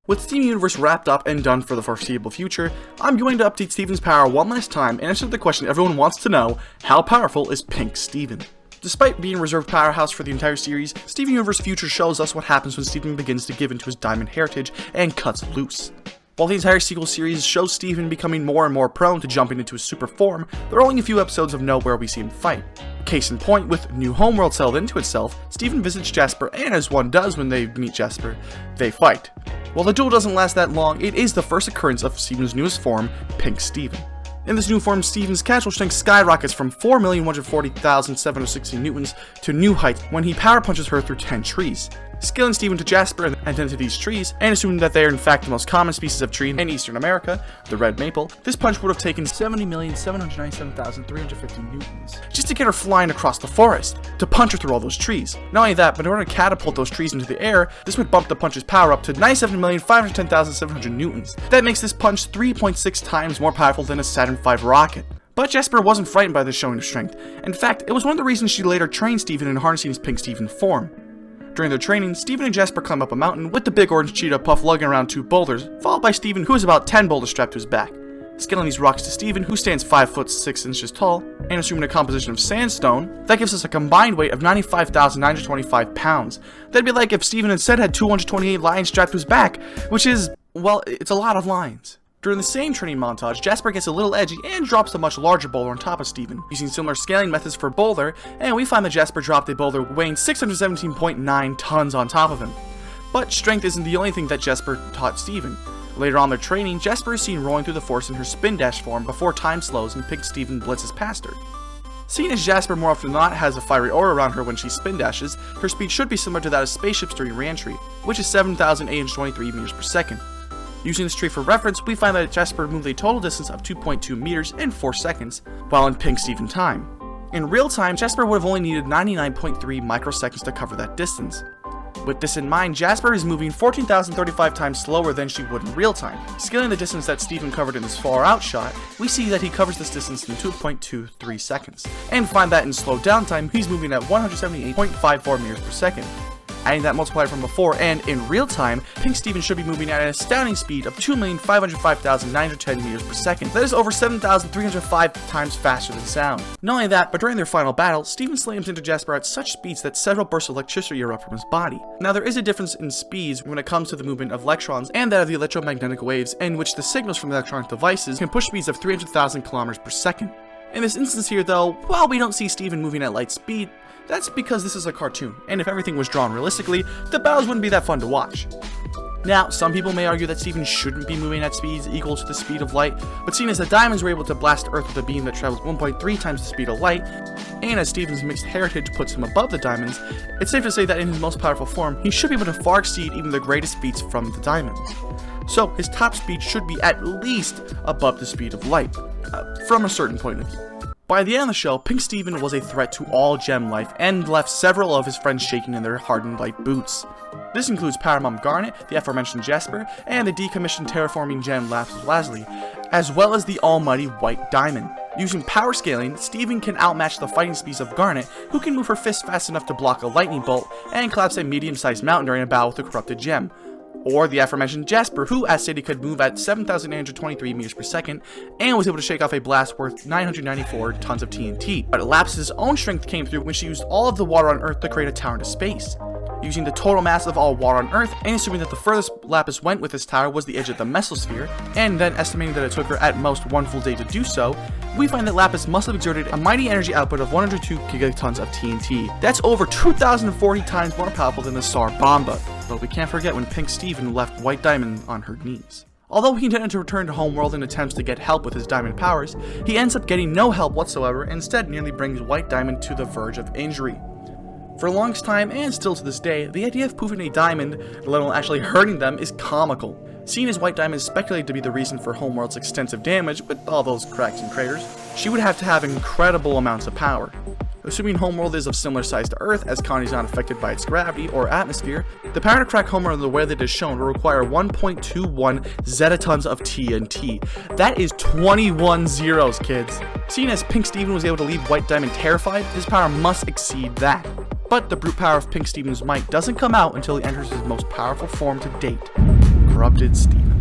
With Steven Universe wrapped up and done for the foreseeable future, I'm going to update Steven's power one last time and answer the question everyone wants to know: how powerful is Pink Steven? Despite being reserved powerhouse for the entire series, Steven Universe Future shows us what happens when Steven begins to give into his diamond heritage and cuts loose. While the entire sequel series shows Steven becoming more and more prone to jumping into his super form, there are only a few episodes of note where we see him fight. Case in point, with New Homeworld settled into itself, Steven visits Jasper, and as one does when they meet Jasper, they fight. While the duel doesn't last that long, it is the first occurrence of Steven's newest form, Pink Steven. In this new form, Steven's casual strength skyrockets from 4,140,760 newtons to new heights when he power punches her through 10 trees. Scaling Steven to Jasper and then to these trees, and assuming that they are in fact the most common species of tree in Eastern America, the red maple, this punch would have taken 70,797,350 newtons, just to get her flying across the forest, to punch her through all those trees. Not only that, but in order to catapult those trees into the air, this would bump the punch's power up to 97,510,700 newtons. That makes this punch 3.6 times more powerful than a Saturn V rocket. But Jasper wasn't frightened by this showing of strength. In fact, it was one of the reasons she later trained Steven in harnessing his Pink Steven form. During their training, Steven and Jasper climb up a mountain with the big orange cheetah Puff lugging around 2 boulders, followed by Steven, who has about 10 boulders strapped to his back. Scaling these rocks to Steven, who stands 5 foot 6 inches tall, and assuming a composition of sandstone, that gives us a combined weight of 95,925 pounds. That'd be like if Steven instead had 228 lions strapped to his back, which is, well, it's a lot of lions. During the same training montage, Jasper gets a little edgy and drops a much larger boulder on top of Steven, using similar scaling methods for boulder, and we find that Jasper dropped a boulder weighing 617.9 tons on top of him. But strength isn't the only thing that Jasper taught Steven. Later on in their training, Jasper is seen rolling through the forest in her spin dash form before time slows and Pink Steven blitzes past her. Seeing as Jasper more often than not has a fiery aura around her when she spin dashes, her speed should be similar to that of spaceships during re-entry, which is 7,823 meters per second. Using this tree for reference, we find that Jasper moved a total distance of 2.2 meters in 4 seconds, while in Pink Steven time. In real time, Jasper would have only needed 99.3 microseconds to cover that distance. With this in mind, Jasper is moving 14,035 times slower than she would in real time. Scaling the distance that Steven covered in this far out shot, we see that he covers this distance in 2.23 seconds, and find that in slow down time, he's moving at 178.54 meters per second. Adding that multiplier from before, and in real time, Pink Steven should be moving at an astounding speed of 2,505,910 meters per second. That is over 7,305 times faster than sound. Not only that, but during their final battle, Steven slams into Jasper at such speeds that several bursts of electricity erupt from his body. Now, there is a difference in speeds when it comes to the movement of electrons and that of the electromagnetic waves, in which the signals from the electronic devices can push speeds of 300,000 kilometers per second. In this instance here though, while we don't see Steven moving at light speed, that's because this is a cartoon, and if everything was drawn realistically, the battles wouldn't be that fun to watch. Now, some people may argue that Steven shouldn't be moving at speeds equal to the speed of light, but seeing as the diamonds were able to blast Earth with a beam that travels 1.3 times the speed of light, and as Steven's mixed heritage puts him above the diamonds, it's safe to say that in his most powerful form, he should be able to far exceed even the greatest feats from the diamonds. So, his top speed should be at least above the speed of light, from a certain point of view. By the end of the show, Pink Steven was a threat to all gem life and left several of his friends shaking in their hardened light boots. This includes Power Mom Garnet, the aforementioned Jasper, and the decommissioned terraforming gem Lapis Lazuli, as well as the almighty White Diamond. Using power scaling, Steven can outmatch the fighting speeds of Garnet, who can move her fist fast enough to block a lightning bolt and collapse a medium-sized mountain during a battle with a corrupted gem. Or the aforementioned Jasper, who, as stated, could move at 7,823 meters per second, and was able to shake off a blast worth 994 tons of TNT. But Lapis' own strength came through when she used all of the water on Earth to create a tower into space. Using the total mass of all water on Earth, and assuming that the furthest Lapis went with this tower was the edge of the mesosphere, and then estimating that it took her at most 1 full day to do so, we find that Lapis must have exerted a mighty energy output of 102 gigatons of TNT. That's over 2,040 times more powerful than the Tsar Bomba. But we can't forget when Pink Steven left White Diamond on her knees. Although he intended to return to Homeworld in attempts to get help with his diamond powers, he ends up getting no help whatsoever and instead nearly brings White Diamond to the verge of injury. For the longest time, and still to this day, the idea of poofing a diamond, let alone actually hurting them, is comical. Seeing as White Diamond is speculated to be the reason for Homeworld's extensive damage, with all those cracks and craters, she would have to have incredible amounts of power. Assuming Homeworld is of similar size to Earth, as Connie's not affected by its gravity or atmosphere, the power to crack Homeworld in the way that is shown will require 1.21 zetatons of TNT. That is 21 zeros, kids. Seeing as Pink Steven was able to leave White Diamond terrified, his power must exceed that. But the brute power of Pink Steven's might doesn't come out until he enters his most powerful form to date, corrupted steam.